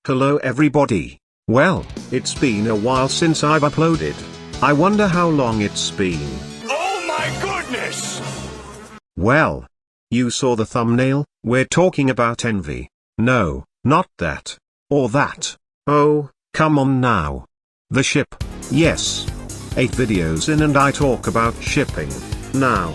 Hello everybody. Well, it's been a while since I've uploaded. I wonder how long it's been. Oh my goodness! Well, you saw the thumbnail. We're talking about eNVy. No, not that. Or that. Oh, come on now. The ship. Yes. 8 videos in and I talk about shipping. Now,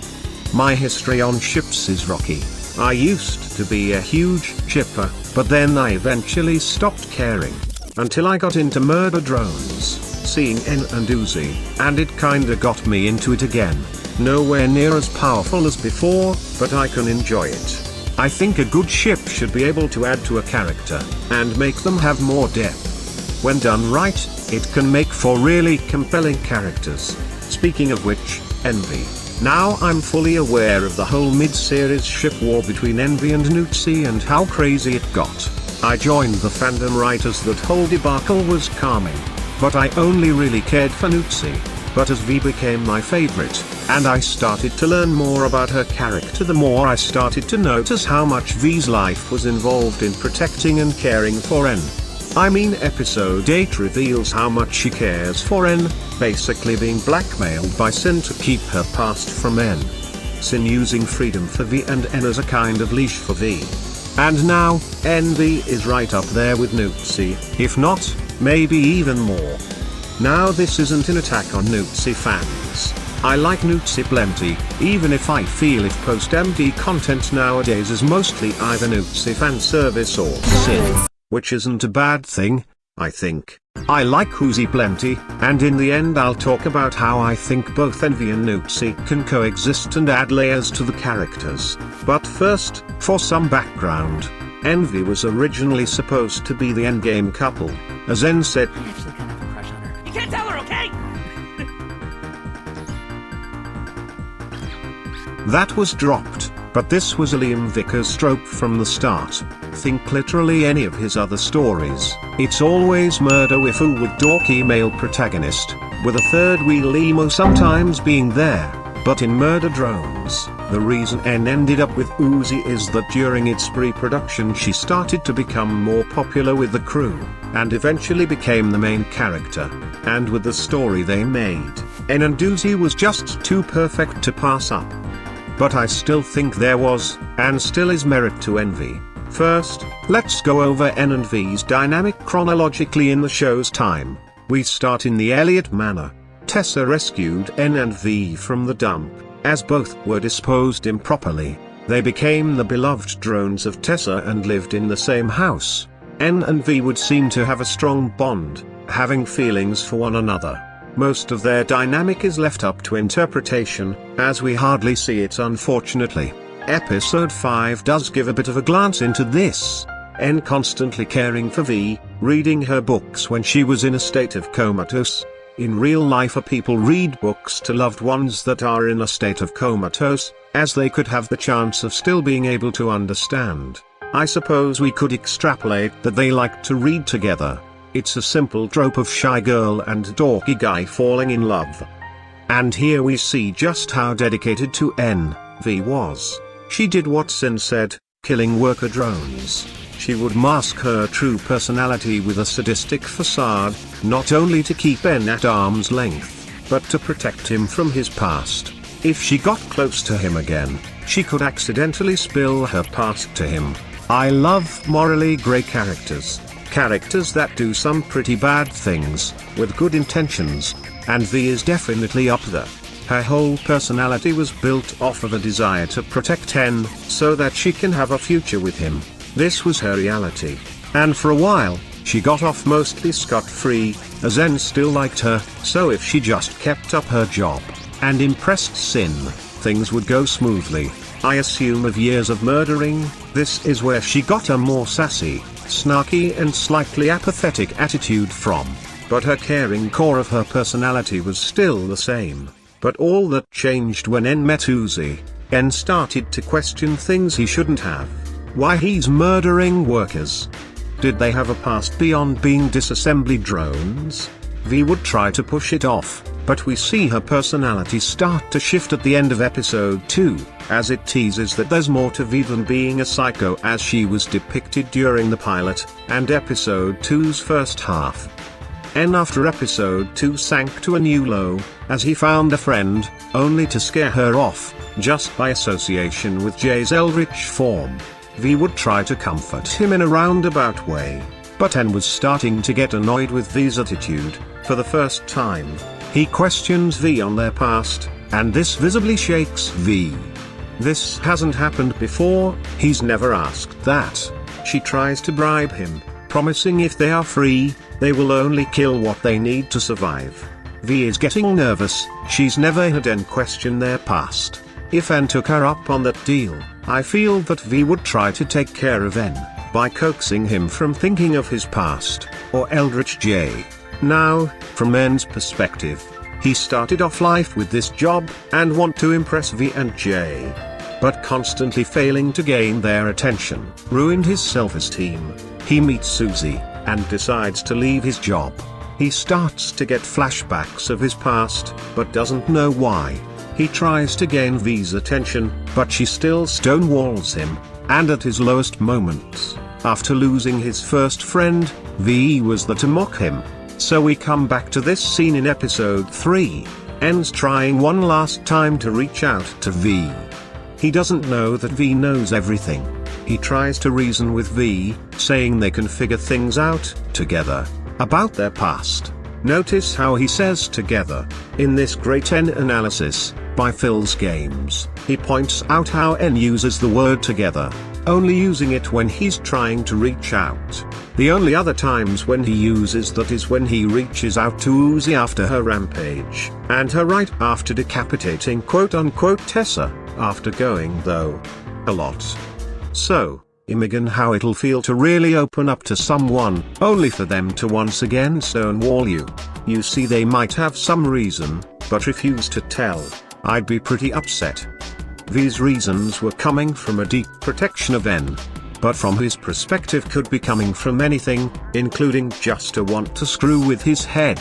my history on ships is rocky. I used to be a huge shipper, but then I eventually stopped caring. Until I got into murder drones, seeing eNVy, and it kinda got me into it again. Nowhere near as powerful as before, but I can enjoy it. I think a good ship should be able to add to a character, and make them have more depth. When done right, it can make for really compelling characters. Speaking of which, eNVy. Now I'm fully aware of the whole mid-series ship war between eNVy and eNVy and how crazy it got. I joined the fandom right as that whole debacle was calming. But I only really cared for eNVy. But as V became my favorite, and I started to learn more about her character, the more I started to notice how much V's life was involved in protecting and caring for N. I mean, episode 8 reveals how much she cares for N, basically being blackmailed by Sin to keep her past from N. Sin using freedom for V and N as a kind of leash for V. And now, eNVy is right up there with eNVy, if not, maybe even more. Now this isn't an attack on eNVy fans. I like eNVy plenty, even if I feel if post-MD content nowadays is mostly either eNVy fan service or Sin. Which isn't a bad thing, I think. I like eNVy plenty, and in the end I'll talk about how I think both eNVy and eNVy can coexist and add layers to the characters. But first, for some background, eNVy was originally supposed to be the endgame couple, as N said. I actually kind of have a crush on her. You can't tell her, okay? That was dropped, but this was a Liam Vickers trope from the start. Think literally any of his other stories, it's always murder with a dorky male protagonist, with a third wheel emo sometimes being there. But in Murder Drones, the reason N ended up with Uzi is that during its pre-production she started to become more popular with the crew, and eventually became the main character. And with the story they made, N and Uzi was just too perfect to pass up. But I still think there was, and still is, merit to eNVy. First, let's go over N and V's dynamic chronologically in the show's time. We start in the Elliot Manor. Tessa rescued N and V from the dump. As both were disposed improperly, they became the beloved drones of Tessa and lived in the same house. N and V would seem to have a strong bond, having feelings for one another. Most of their dynamic is left up to interpretation, as we hardly see it unfortunately. Episode 5 does give a bit of a glance into this. N constantly caring for V, reading her books when she was in a state of comatose. In real life people read books to loved ones that are in a state of comatose, as they could have the chance of still being able to understand. I suppose we could extrapolate that they like to read together. It's a simple trope of shy girl and dorky guy falling in love. And here we see just how dedicated to eNVy was. She did what Sin said, killing worker drones. She would mask her true personality with a sadistic facade, not only to keep N at arm's length, but to protect him from his past. If she got close to him again, she could accidentally spill her past to him. I love morally grey characters. Characters that do some pretty bad things, with good intentions, and V is definitely up there. Her whole personality was built off of a desire to protect N, so that she can have a future with him. This was her reality. And for a while, she got off mostly scot-free, as N still liked her, so if she just kept up her job, and impressed Sin, things would go smoothly. I assume of years of murdering, this is where she got a more sassy, snarky and slightly apathetic attitude from. But her caring core of her personality was still the same. But all that changed when N met Uzi. N started to question things he shouldn't have. Why he's murdering workers? Did they have a past beyond being disassembly drones? V would try to push it off, But we see her personality start to shift at the end of episode 2, as it teases that there's more to V than being a psycho as she was depicted during the pilot, and episode 2's first half. N after episode 2 sank to a new low, as he found a friend, only to scare her off, just by association with Jay's eldritch form. V would try to comfort him in a roundabout way, but N was starting to get annoyed with V's attitude. For the first time, he questions V on their past, and this visibly shakes V. This hasn't happened before, he's never asked that. She tries to bribe him, promising if they are free, they will only kill what they need to survive. V is getting nervous, she's never had N question their past. If N took her up on that deal, I feel that V would try to take care of N, by coaxing him from thinking of his past, or Eldritch J. Now, from N's perspective, he started off life with this job, and want to impress V and J. But constantly failing to gain their attention, ruined his self-esteem. He meets Susie, and decides to leave his job. He starts to get flashbacks of his past, but doesn't know why. He tries to gain V's attention, but she still stonewalls him, and at his lowest moments, after losing his first friend, V was there to mock him. So we come back to this scene in episode 3, N's trying one last time to reach out to V. He doesn't know that V knows everything. He tries to reason with V, saying they can figure things out, together, about their past. Notice how he says together. In this great N analysis, by Phil's Games, he points out how N uses the word together, only using it when he's trying to reach out. The only other times when he uses that is when he reaches out to Uzi after her rampage, and her right after decapitating quote-unquote Tessa, after going though a lot. So, imagine how it'll feel to really open up to someone, only for them to once again stonewall you. You see, they might have some reason, but refuse to tell. I'd be pretty upset. These reasons were coming from a deep protection of N. But from his perspective could be coming from anything, including just a want to screw with his head.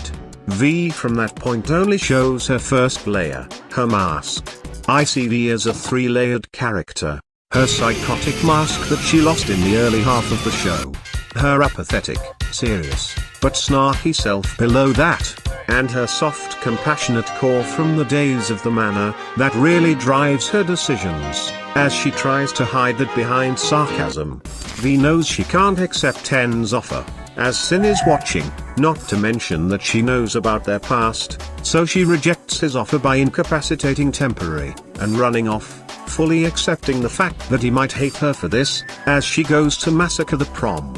V from that point only shows her first layer, her mask. I see V as a 3-layered character. Her psychotic mask that she lost in the early half of the show. Her apathetic, serious, but snarky self below that. And her soft, compassionate core from the days of the manor, that really drives her decisions, as she tries to hide that behind sarcasm. V knows she can't accept N's offer, as Sin is watching, not to mention that she knows about their past, so she rejects his offer by incapacitating temporary, and running off, fully accepting the fact that he might hate her for this, as she goes to massacre the prom.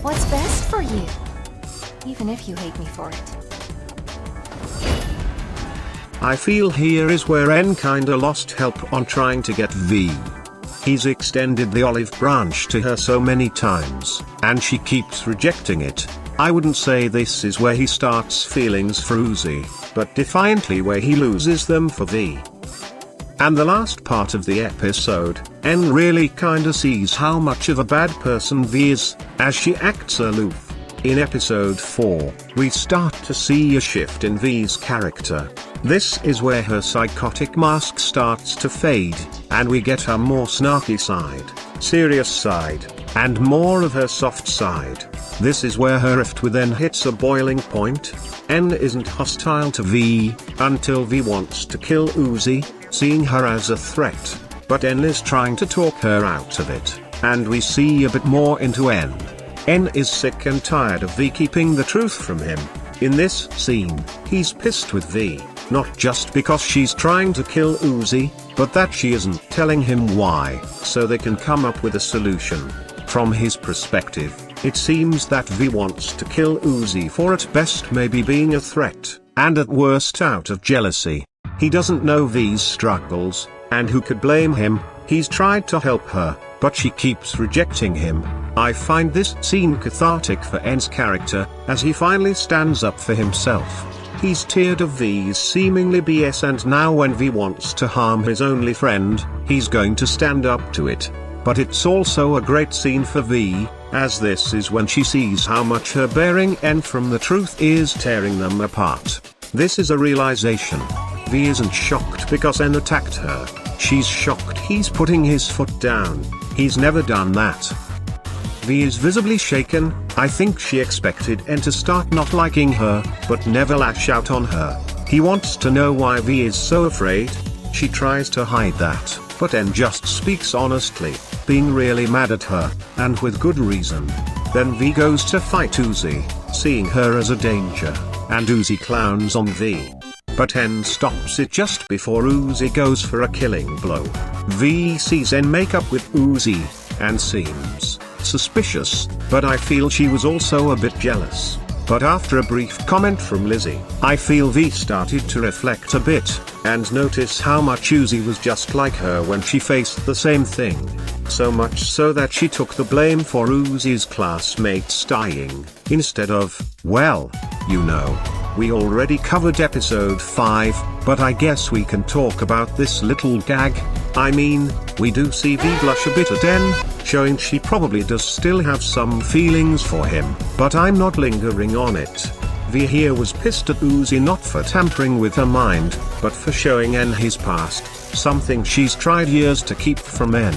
What's best for you? Even if you hate me for it. I feel here is where N kinda lost help on trying to get V. He's extended the olive branch to her so many times, and she keeps rejecting it. I wouldn't say this is where he starts feelings for Uzi, but defiantly where he loses them for V. And the last part of the episode, N really kinda sees how much of a bad person V is, as she acts aloof. In episode 4, we start to see a shift in V's character. This is where her psychotic mask starts to fade, and we get her more snarky side, serious side, and more of her soft side. This is where her rift with N hits a boiling point. N isn't hostile to V, until V wants to kill Uzi, seeing her as a threat, but N is trying to talk her out of it, and we see a bit more into N. N is sick and tired of V keeping the truth from him. In this scene, he's pissed with V, not just because she's trying to kill Uzi, but that she isn't telling him why, so they can come up with a solution. From his perspective, it seems that V wants to kill Uzi for at best maybe being a threat, and at worst out of jealousy. He doesn't know V's struggles, and who could blame him? He's tried to help her, but she keeps rejecting him. I find this scene cathartic for N's character, as he finally stands up for himself. He's tired of V's seemingly BS, and now when V wants to harm his only friend, he's going to stand up to it. But it's also a great scene for V, as this is when she sees how much her bearing N from the truth is tearing them apart. This is a realization. V isn't shocked because N attacked her. She's shocked he's putting his foot down. He's never done that. V is visibly shaken. I think she expected N to start not liking her, but never lash out on her. He wants to know why V is so afraid. She tries to hide that, but N just speaks honestly, being really mad at her, and with good reason. Then V goes to fight Uzi, seeing her as a danger, and Uzi clowns on V. But N stops it just before Uzi goes for a killing blow. V sees N make up with Uzi, and seems suspicious, but I feel she was also a bit jealous. But after a brief comment from Lizzie, I feel V started to reflect a bit, and notice how much Uzi was just like her when she faced the same thing. So much so that she took the blame for Uzi's classmates dying, instead of, well, you know. We already covered episode 5, but I guess we can talk about this little gag. I mean, we do see V blush a bit at N, showing she probably does still have some feelings for him, but I'm not lingering on it. V here was pissed at Uzi not for tampering with her mind, but for showing N his past, something she's tried years to keep from N.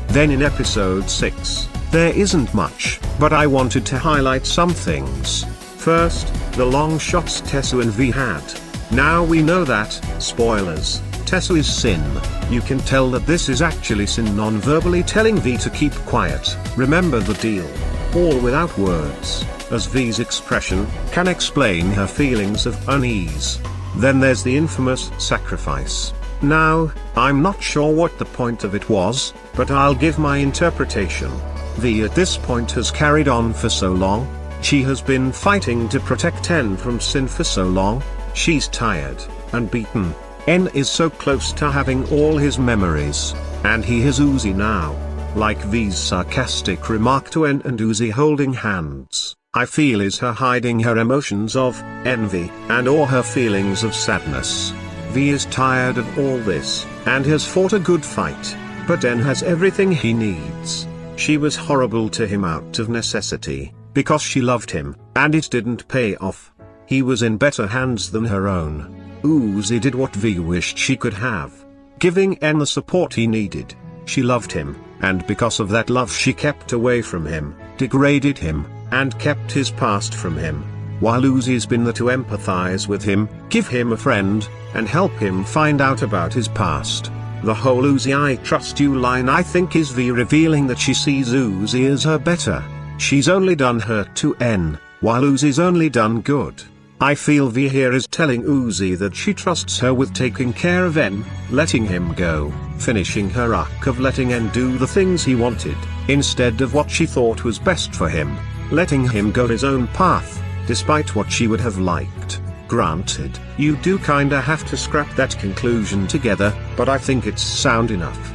Then in episode 6, there isn't much, but I wanted to highlight some things. First, the long shots Tessu and V had. Now we know that, spoilers, Tessu is Sin. You can tell that this is actually Sin non-verbally telling V to keep quiet. Remember the deal. All without words, as V's expression can explain her feelings of unease. Then there's the infamous sacrifice. Now, I'm not sure what the point of it was, but I'll give my interpretation. V at this point has carried on for so long. She has been fighting to protect N from Sin for so long. She's tired and beaten. N is so close to having all his memories, and he has Uzi now. Like V's sarcastic remark to N and Uzi holding hands, I feel is her hiding her emotions of envy and or her feelings of sadness. V is tired of all this, and has fought a good fight, but N has everything he needs. She was horrible to him out of necessity, because she loved him, and it didn't pay off. He was in better hands than her own. Uzi did what V wished she could have, giving N the support he needed. She loved him, and because of that love she kept away from him, degraded him, and kept his past from him. While Uzi's been there to empathize with him, give him a friend, and help him find out about his past. The whole Uzi I trust you line I think is V revealing that she sees Uzi as her better. She's only done hurt to N, while Uzi's only done good. I feel V here is telling Uzi that she trusts her with taking care of N, letting him go, finishing her arc of letting N do the things he wanted, instead of what she thought was best for him, letting him go his own path, despite what she would have liked. Granted, you do kinda have to scrap that conclusion together, but I think it's sound enough.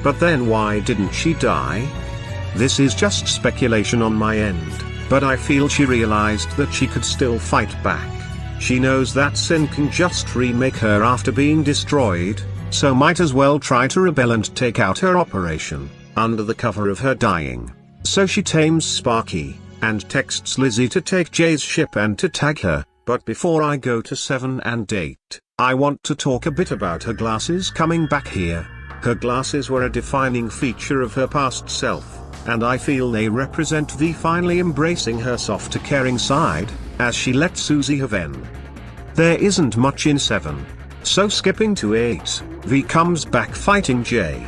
But then why didn't she die? This is just speculation on my end, but I feel she realized that she could still fight back. She knows that Sin can just remake her after being destroyed, so might as well try to rebel and take out her operation, under the cover of her dying. So she tames Sparky, and texts Lizzie to take Jay's ship and to tag her. But before I go to 7 and 8, I want to talk a bit about her glasses coming back here. Her glasses were a defining feature of her past self, and I feel they represent V finally embracing her softer caring side, as she lets Uzi have N. There isn't much in 7. So skipping to 8, V comes back fighting Jay.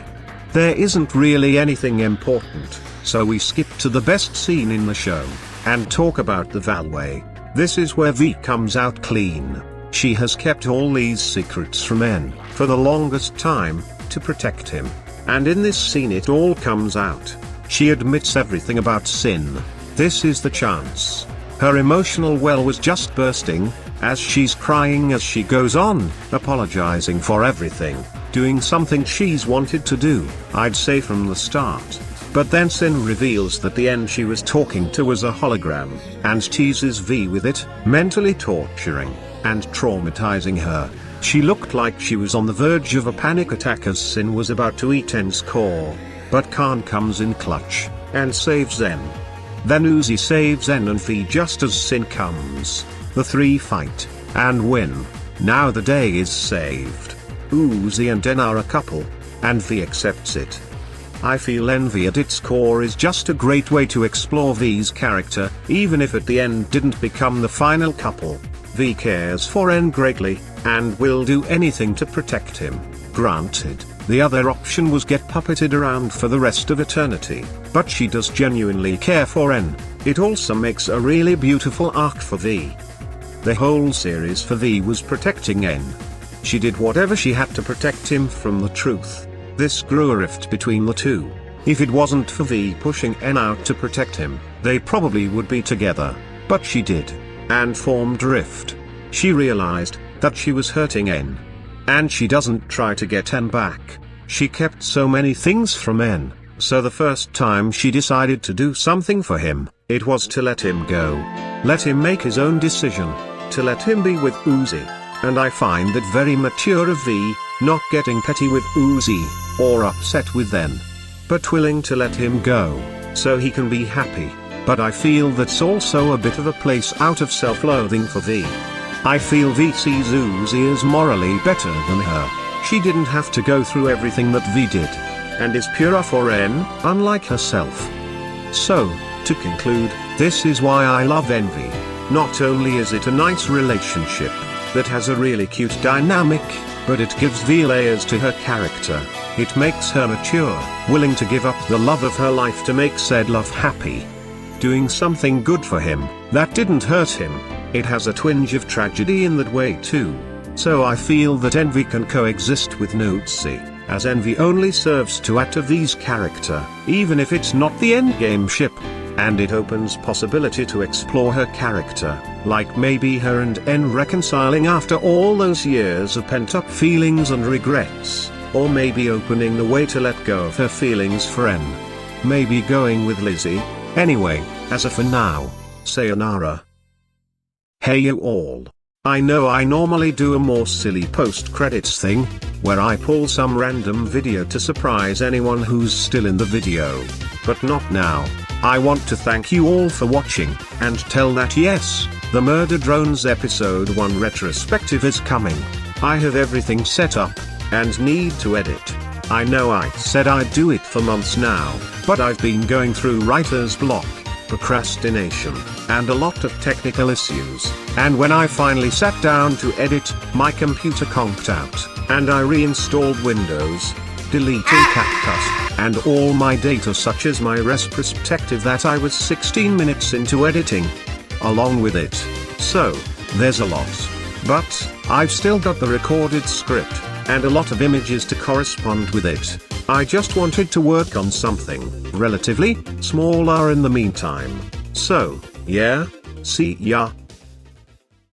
There isn't really anything important, so we skip to the best scene in the show, and talk about the Vallway. This is where V comes out clean. She has kept all these secrets from N, for the longest time, to protect him. And in this scene it all comes out. She admits everything about Sin. This is the chance. Her emotional well was just bursting, as she's crying as she goes on, apologizing for everything, doing something she's wanted to do, I'd say from the start. But then Sin reveals that the N she was talking to was a hologram, and teases V with it, mentally torturing and traumatizing her. She looked like she was on the verge of a panic attack as Sin was about to eat N's core. But Khan comes in clutch, and saves N. Then Uzi saves N and V just as Sin comes. The three fight. and win. Now the day is saved. Uzi and En are a couple, and V accepts it. I feel eNVy at its core is just a great way to explore V's character, even if at the end didn't become the final couple. V cares for En greatly, and will do anything to protect him. Granted, the other option was get puppeted around for the rest of eternity, but she does genuinely care for En. It also makes a really beautiful arc for V. The whole series for V was protecting En. She did whatever she had to protect him from the truth. This grew a rift between the two. If it wasn't for V pushing En out to protect him, they probably would be together, but she did, and formed rift. She realized that she was hurting En. And she doesn't try to get En back. She kept so many things from En, so the first time she decided to do something for him, it was to let him go. Let him make his own decision, to let him be with Uzi. And I find that very mature of V, not getting petty with Uzi, or upset with En, but willing to let him go, so he can be happy. But I feel that's also a bit of a place out of self-loathing for V. I feel V sees Uzi as morally better than her. She didn't have to go through everything that V did, and is purer for En, unlike herself. So, to conclude, this is why I love eNVy. Not only is it a nice relationship that has a really cute dynamic, but it gives V layers to her character. It makes her mature, willing to give up the love of her life to make said love happy. Doing something good for him, that didn't hurt him. It has a twinge of tragedy in that way too. So I feel that eNVy can coexist with Uzi, as eNVy only serves to add to V's character, even if it's not the endgame ship. And it opens possibility to explore her character, like maybe her and En reconciling after all those years of pent-up feelings and regrets, or maybe opening the way to let go of her feelings for En. Maybe going with Lizzie. Anyway, as of for now, sayonara. Hey you all. I know I normally do a more silly post-credits thing, where I pull some random video to surprise anyone who's still in the video. But not now. I want to thank you all for watching, and tell that yes, the Murder Drones Episode 1 retrospective is coming. I have everything set up, and need to edit. I know I said I'd do it for months now, but I've been going through writer's block, procrastination, and a lot of technical issues, and when I finally sat down to edit, my computer conked out, and I reinstalled Windows, deleting CapCut, and all my data such as my Retrospective that I was 16 minutes into editing, along with it. So, there's a lot. But, I've still got the recorded script, and a lot of images to correspond with it. I just wanted to work on something relatively smaller in the meantime. So, yeah, see ya.